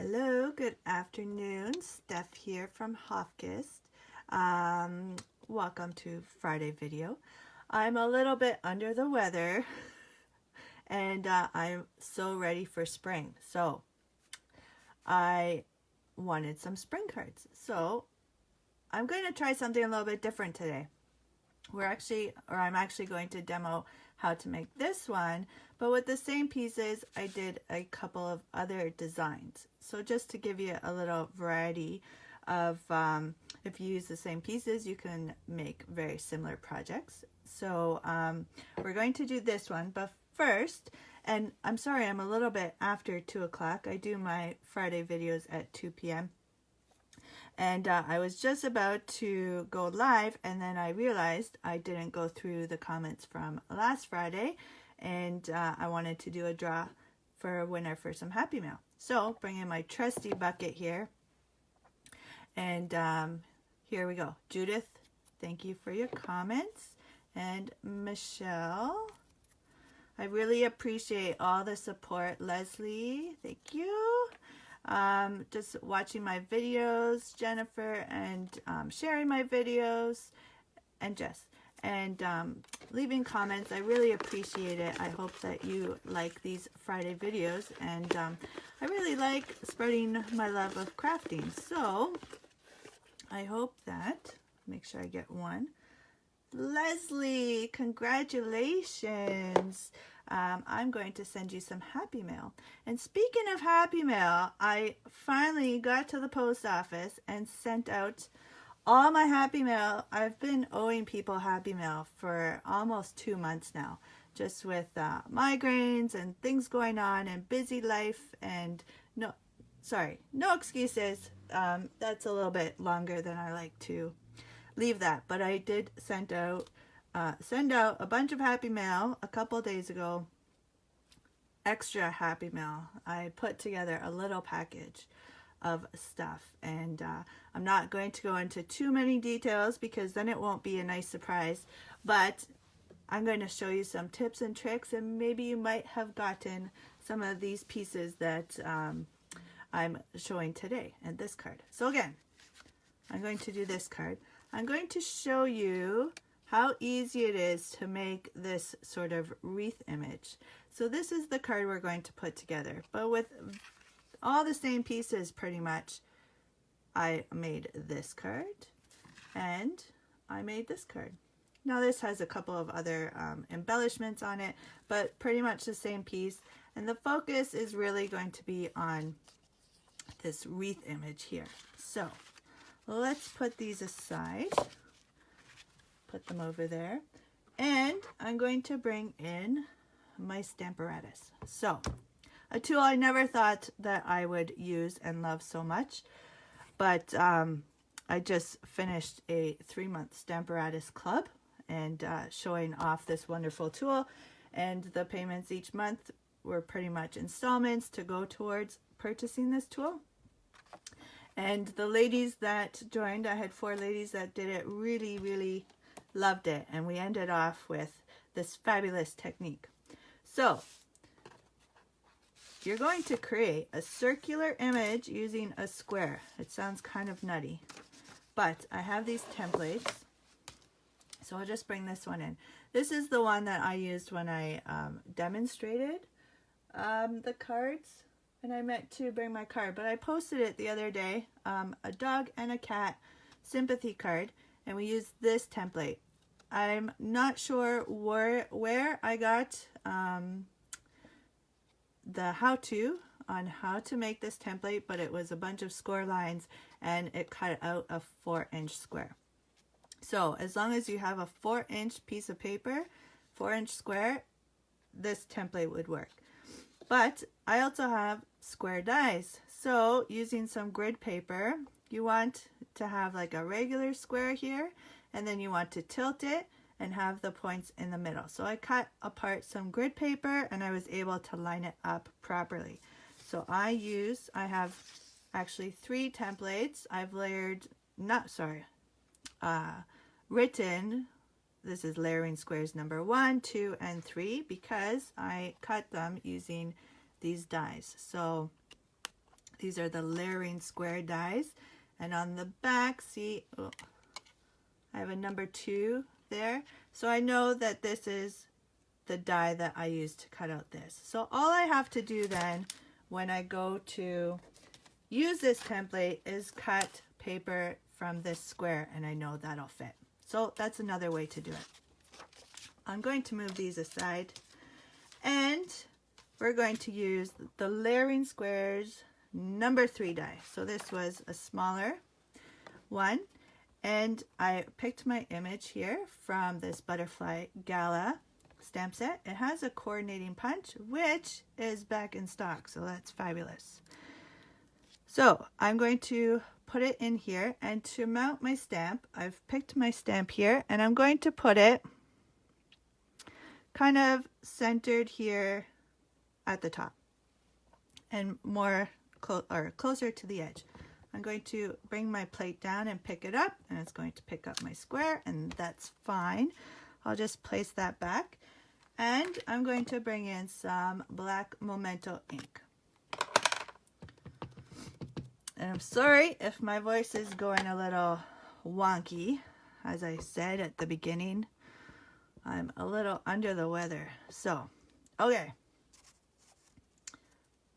Hello, good afternoon. Steph here from Hofkissed. Welcome to Friday video. I'm a little bit under the weather and I'm so ready for spring. So I wanted some spring cards. So I'm going to try something a little bit different today. I'm actually going to demo how to make this one, but with the same pieces I did a couple of other designs. So just to give you a little variety of if you use the same pieces, you can make very similar projects. So we're going to do this one, but first, and I'm sorry I'm a little bit after 2 o'clock. I do my Friday videos at 2 p.m. And I was just about to go live, and then I realized I didn't go through the comments from last Friday, and I wanted to do a draw for a winner for some Happy Mail. So bring in my trusty bucket here, and here we go. Judith, thank you for your comments, and Michelle, I really appreciate all the support. Leslie, thank you. Just watching my videos, Jennifer, and sharing my videos, and Jess, and leaving comments. I really appreciate it. I hope that you like these Friday videos, and I really like spreading my love of crafting. So I hope that, make sure I get one. Leslie, congratulations. I'm going to send you some Happy Mail. And speaking of Happy Mail, I finally got to the post office and sent out all my Happy Mail. I've been owing people Happy Mail for almost 2 months now, just with migraines and things going on and busy life, and no excuses. That's a little bit longer than I like to leave that, but I did send out a bunch of Happy Mail a couple days ago. Extra Happy Mail. I put together a little package of stuff, and I'm not going to go into too many details because then it won't be a nice surprise, but I'm going to show you some tips and tricks, and maybe you might have gotten some of these pieces that I'm showing today and this card. So again, I'm going to do this card. I'm going to show you how easy it is to make this sort of wreath image. So this is the card we're going to put together, but with all the same pieces pretty much. I made this card and I made this card. Now this has a couple of other embellishments on it, but pretty much the same piece, and the focus is really going to be on this wreath image here. So let's put these aside. Put them over there, and I'm going to bring in my Stamparatus. So a tool I never thought that I would use and love so much, but I just finished a 3-month Stamparatus club and showing off this wonderful tool, and the payments each month were pretty much installments to go towards purchasing this tool. And the ladies that joined, I had 4 ladies that did it, really loved it, and we ended off with this fabulous technique. So you're going to create a circular image using a square. It sounds kind of nutty, but I have these templates, so I'll just bring this one in. This is the one that I used when I demonstrated the cards, and I meant to bring my card, but I posted it the other day, a dog and a cat sympathy card, and we used this template. I'm not sure where I got the how-to on how to make this template, but it was a bunch of score lines, and it cut out a 4-inch square. So as long as you have a 4-inch piece of paper, 4-inch square, this template would work. But I also have square dies. So using some grid paper, you want to have like a regular square here, and then you want to tilt it and have the points in the middle. So I cut apart some grid paper, and I was able to line it up properly. So I have actually 3 templates. I've written, this is layering squares number 1, 2, and 3, because I cut them using these dies. So These are the layering square dies. And on the back, see, oh, I have a number 2 there. So I know that this is the die that I used to cut out this. So all I have to do then when I go to use this template is cut paper from this square, and I know that'll fit. So that's another way to do it. I'm going to move these aside, and we're going to use the layering squares number 3 die. So this was a smaller one, and I picked my image here from this Butterfly Gala stamp set. It has a coordinating punch, which is back in stock, so that's fabulous. So I'm going to put it in here, and to mount my stamp, I've picked my stamp here, and I'm going to put it kind of centered here at the top and more closer to the edge. I'm going to bring my plate down and pick it up, and it's going to pick up my square, and that's fine. I'll just place that back, and I'm going to bring in some black Memento ink. And I'm sorry if my voice is going a little wonky. As I said at the beginning, I'm a little under the weather. So, okay.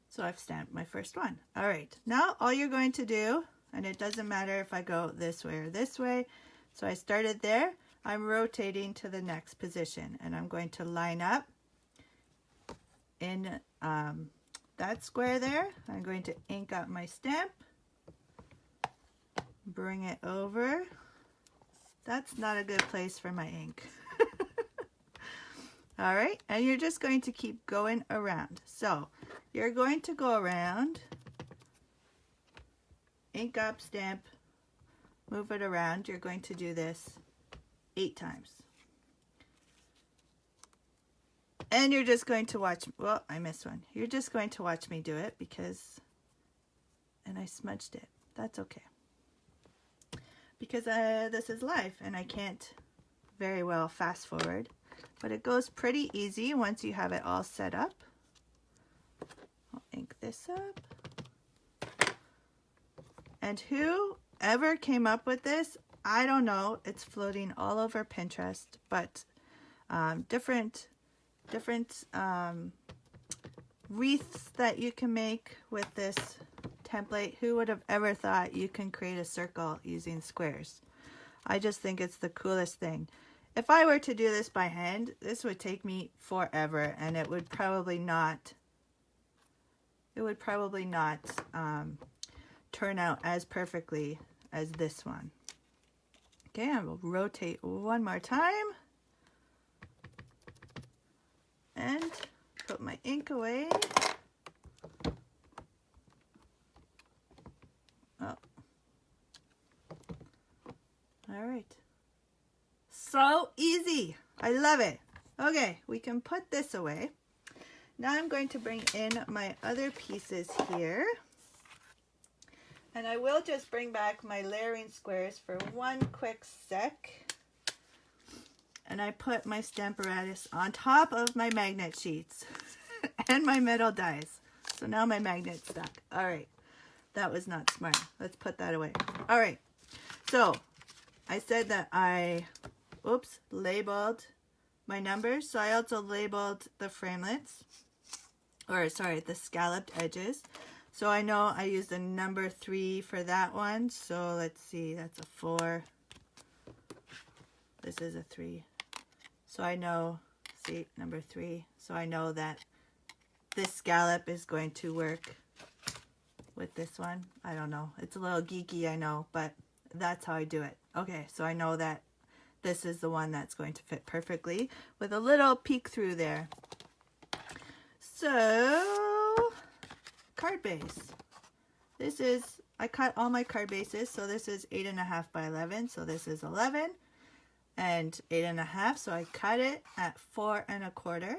So I've stamped my first one. All right, now all you're going to do, and it doesn't matter if I go this way or this way. So I started there. I'm rotating to the next position, and I'm going to line up in that square there. I'm going to ink up my stamp. Bring it over. That's not a good place for my ink. All right, and you're just going to keep going around. So you're going to go around, ink up, stamp, move it around. You're going to do this 8 times. And you're just going to watch, well, I missed one. You're just going to watch me do it because, and I smudged it. That's okay. Because this is live and I can't very well fast forward, but it goes pretty easy once you have it all set up. I'll ink this up. And whoever came up with this, I don't know, it's floating all over Pinterest, but different wreaths that you can make with this template. Who would have ever thought you can create a circle using squares? I just think it's the coolest thing. If I were to do this by hand, this would take me forever, and it would probably not turn out as perfectly as this one. Okay, I will rotate one more time and put my ink away. Oh. All right. So easy. I love it. Okay, we can put this away. Now I'm going to bring in my other pieces here. And I will just bring back my layering squares for one quick sec. And I put my Stamparatus on top of my magnet sheets and my metal dies. So now my magnet's stuck. All right, that was not smart. Let's put that away. All right, so I said that I, labeled my numbers. So I also labeled the framelits, or sorry, the scalloped edges. So I know I used the number 3 for that one. So let's see, that's a 4. This is a 3. So I know, see, number 3. So I know that this scallop is going to work with this one. I don't know. It's a little geeky, I know, but that's how I do it. Okay, so I know that this is the one that's going to fit perfectly with a little peek through there. So, card base. This is, I cut all my card bases, so this is 8.5 by 11, so this is 11 and 8.5, so I cut it at 4 1/4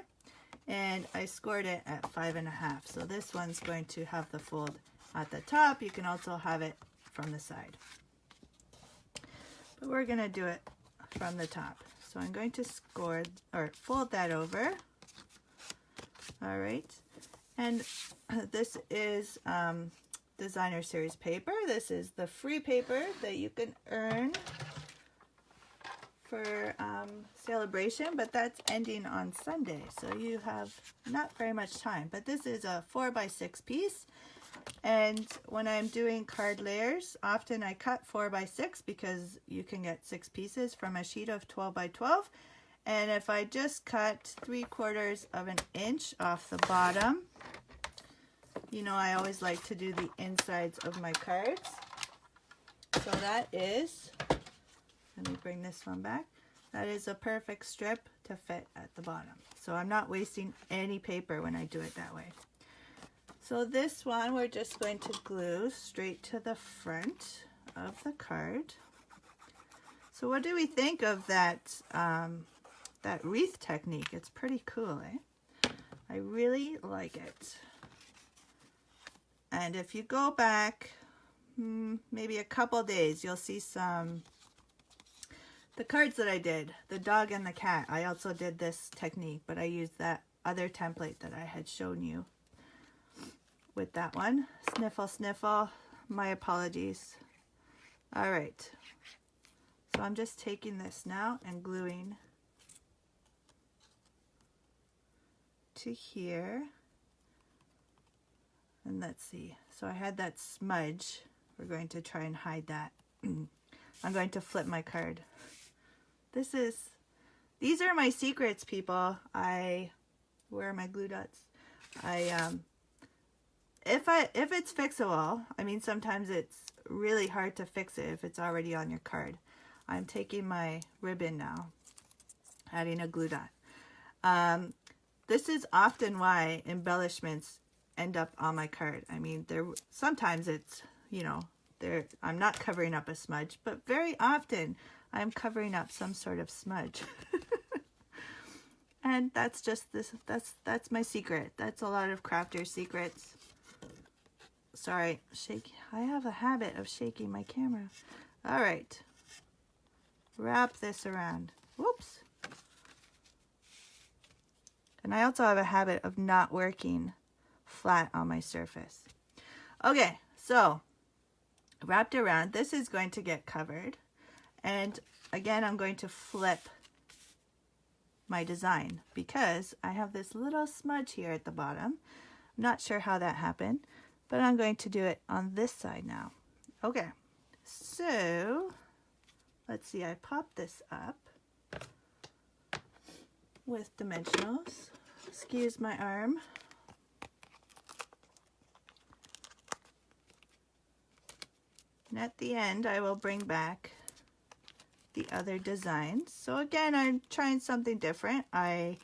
and I scored it at 5.5. So this one's going to have the fold at the top. You can also have it from the side, but we're going to do it from the top. So I'm going to score or fold that over. All right, and this is designer series paper. This is the free paper that you can earn for celebration, but that's ending on Sunday, so you have not very much time. But this is a 4x6 piece, and when I'm doing card layers, often I cut 4x6 because you can get 6 pieces from a sheet of 12x12. And if I just cut 3/4 of an inch off the bottom, you know I always like to do the insides of my cards. So that is, let me bring this one back. That is a perfect strip to fit at the bottom. So I'm not wasting any paper when I do it that way. So this one we're just going to glue straight to the front of the card. So what do we think of that, that wreath technique? It's pretty cool, eh? I really like it. And if you go back maybe a couple days, you'll see the cards that I did, the dog and the cat. I also did this technique, but I used that other template that I had shown you with that one. Sniffle, sniffle. My apologies. All right. So I'm just taking this now and gluing to here. And let's see. So I had that smudge. We're going to try and hide that. I'm going to flip my card. These are my secrets, people. Where are my glue dots? If it's fixable, I mean, sometimes it's really hard to fix it if it's already on your card. I'm taking my ribbon now, adding a glue dot. This is often why embellishments end up on my card. I mean, sometimes it's, you know, I'm not covering up a smudge, but very often I'm covering up some sort of smudge. And that's just this, that's my secret. That's a lot of crafters' secrets. Sorry, I have a habit of shaking my camera. All right. Wrap this around. Whoops. And I also have a habit of not working flat on my surface. Okay, so wrapped around, this is going to get covered. And again, I'm going to flip my design because I have this little smudge here at the bottom. I'm not sure how that happened, but I'm going to do it on this side now. Okay, so let's see, I popped this up with dimensionals. Excuse my arm. And at the end, I will bring back the other designs. So again, I'm trying something different. I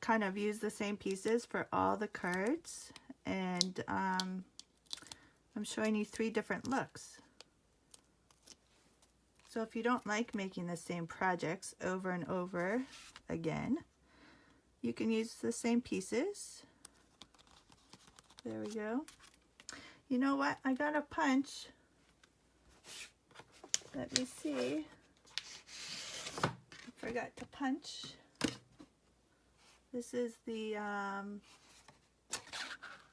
kind of use the same pieces for all the cards, and I'm showing you 3 different looks. So if you don't like making the same projects over and over again, you can use the same pieces. There we go. You know what? I got a punch. Let me see. I forgot to punch. This is the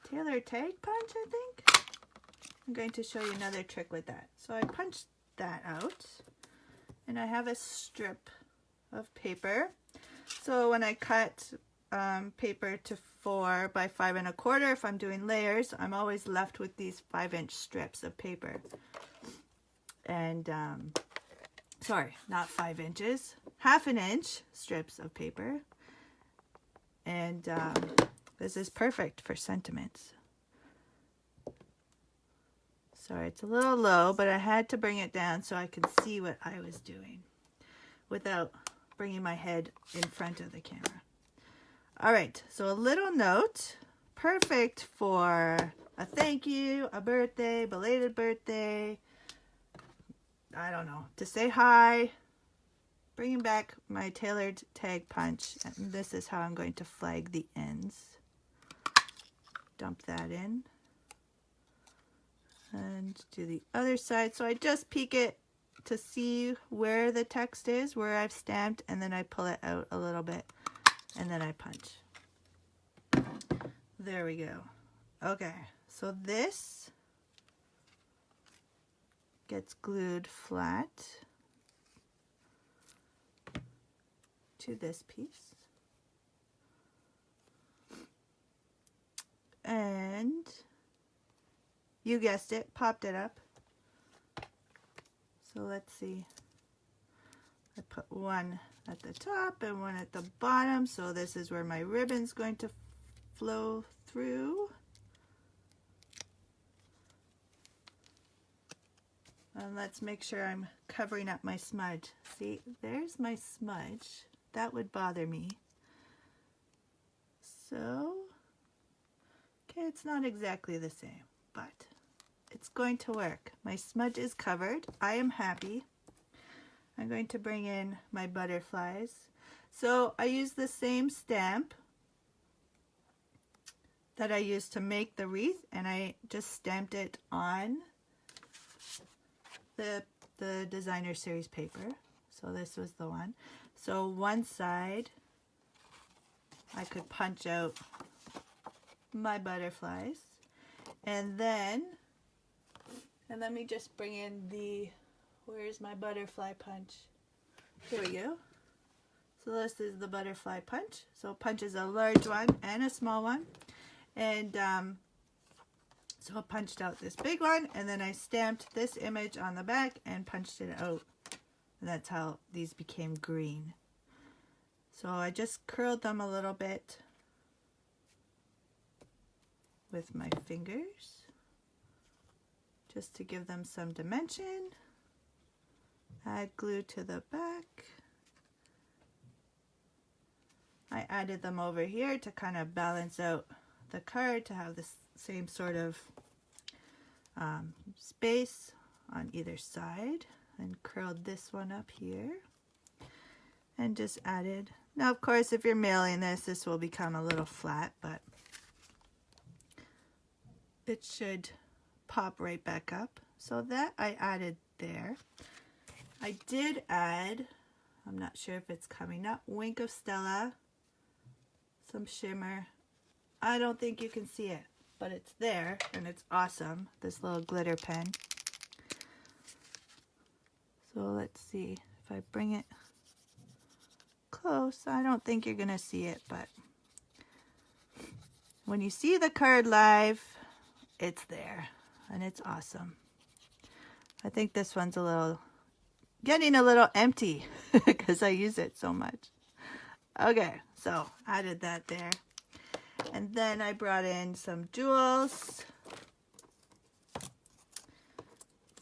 Taylor Tag punch, I think. I'm going to show you another trick with that. So I punched that out, and I have a strip of paper. So when I cut paper to 4 by 5 1/4, if I'm doing layers, I'm always left with these 5-inch strips of paper. And sorry, not 5 inches, 1/2 inch strips of paper. And this is perfect for sentiments. Sorry, it's a little low, but I had to bring it down so I could see what I was doing without bringing my head in front of the camera. All right, so a little note, perfect for a thank you, a birthday, belated birthday, I don't know, to say hi. Bringing back my tailored tag punch, and this is how I'm going to flag the ends. Dump that in. And do the other side. So I just peek it to see where the text is, where I've stamped, and then I pull it out a little bit, and then I punch. There we go. Okay, so this gets glued flat to this piece. And you guessed it, popped it up. So let's see. I put one at the top and one at the bottom, so this is where my ribbon's going to flow through. And let's make sure I'm covering up my smudge. See, there's my smudge. That would bother me. So, okay, it's not exactly the same, but it's going to work. My smudge is covered. I am happy. I'm going to bring in my butterflies. So I use the same stamp that I used to make the wreath, and I just stamped it on the designer series paper. So this was the one. So one side I could punch out my butterflies, and then let me just bring in the, where's my butterfly punch? Here we go. So this is the butterfly punch. So it punches a large one and a small one, and so I punched out this big one, and then I stamped this image on the back and punched it out. And that's how these became green. So I just curled them a little bit with my fingers, just to give them some dimension. Add glue to the back. I added them over here to kind of balance out the card, to have the same sort of space on either side, and curled this one up here and just added. Now of course, if you're mailing this will become a little flat, but it should pop right back up. So that I added there. I did add, I'm not sure if it's coming up, Wink of Stella, some shimmer. I don't think you can see it, but it's there, and it's awesome, this little glitter pen. So let's see, if I bring it close, I don't think you're gonna see it, but when you see the card live, it's there, and it's awesome. I think this one's getting a little empty because I use it so much. Okay, so added that there. And then I brought in some jewels,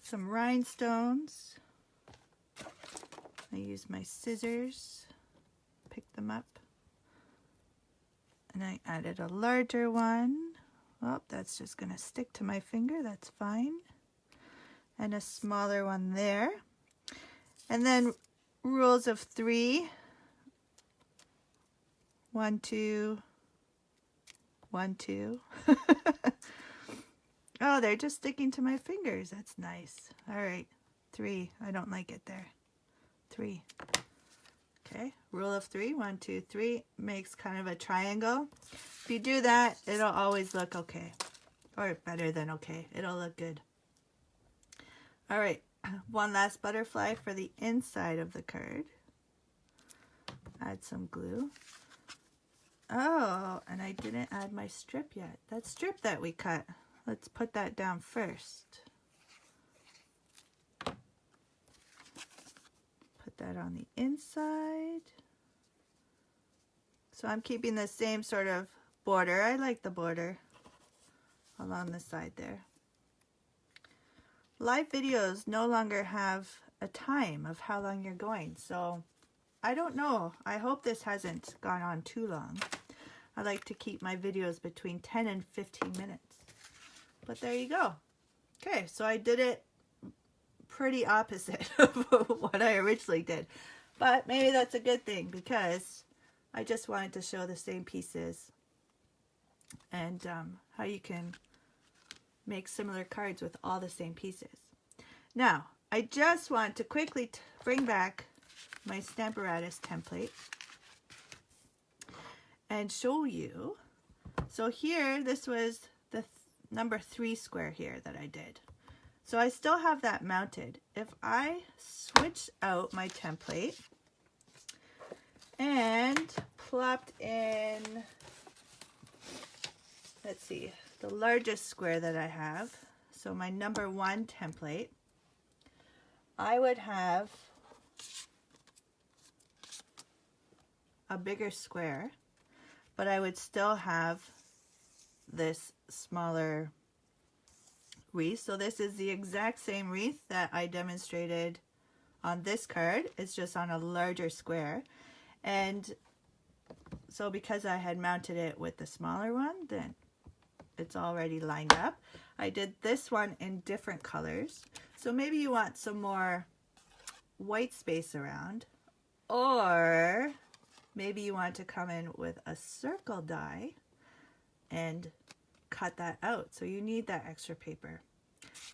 some rhinestones. I used my scissors, picked them up, and I added a larger one. Oh, that's just going to stick to my finger, that's fine. And a smaller one there. And then rules of 3. 1, 2, 1, 2. Oh, they're just sticking to my fingers. That's nice. All right, 3. I don't like it there. 3. Okay, rule of 3. 1, 2, 3 makes kind of a triangle. If you do that, it'll always look okay, or better than okay. It'll look good. All right, one last butterfly for the inside of the card. Add some glue. Oh, and I didn't add my strip yet. That strip that we cut, let's put that down first. Put that on the inside. So I'm keeping the same sort of border. I like the border along the side there. Live videos no longer have a time of how long you're going, so I don't know. I hope this hasn't gone on too long. I like to keep my videos between 10 and 15 minutes. But there you go. Okay, so I did it pretty opposite of what I originally did. But maybe that's a good thing, because I just wanted to show the same pieces and how you can make similar cards with all the same pieces. Now, I just want to quickly bring back my Stamparatus template and show you. So here, this was the number 3 square here that I did. So I still have that mounted. If I switch out my template and plopped in, let's see, the largest square that I have, so my number 1 template, I would have a bigger square, but I would still have this smaller wreath. So this is the exact same wreath that I demonstrated on this card. It's just on a larger square. And so because I had mounted it with the smaller one, then it's already lined up. I did this one in different colors. So maybe you want some more white space around, or maybe you want to come in with a circle die and cut that out. So you need that extra paper.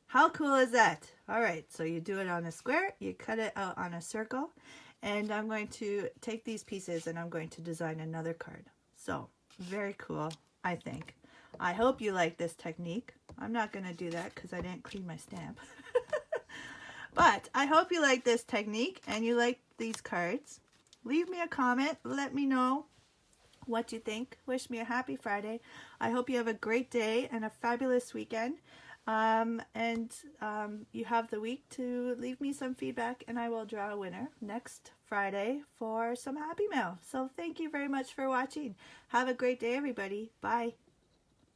How cool is that? All right, so you do it on a square, you cut it out on a circle, and I'm going to take these pieces and I'm going to design another card. So very cool, I think. I hope you like this technique. I'm not going to do that because I didn't clean my stamp. But I hope you like this technique and you like these cards. Leave me a comment. Let me know what you think. Wish me a happy Friday. I hope you have a great day and a fabulous weekend. You have the week to leave me some feedback, and I will draw a winner next Friday for some Happy Mail. So thank you very much for watching. Have a great day, everybody. Bye.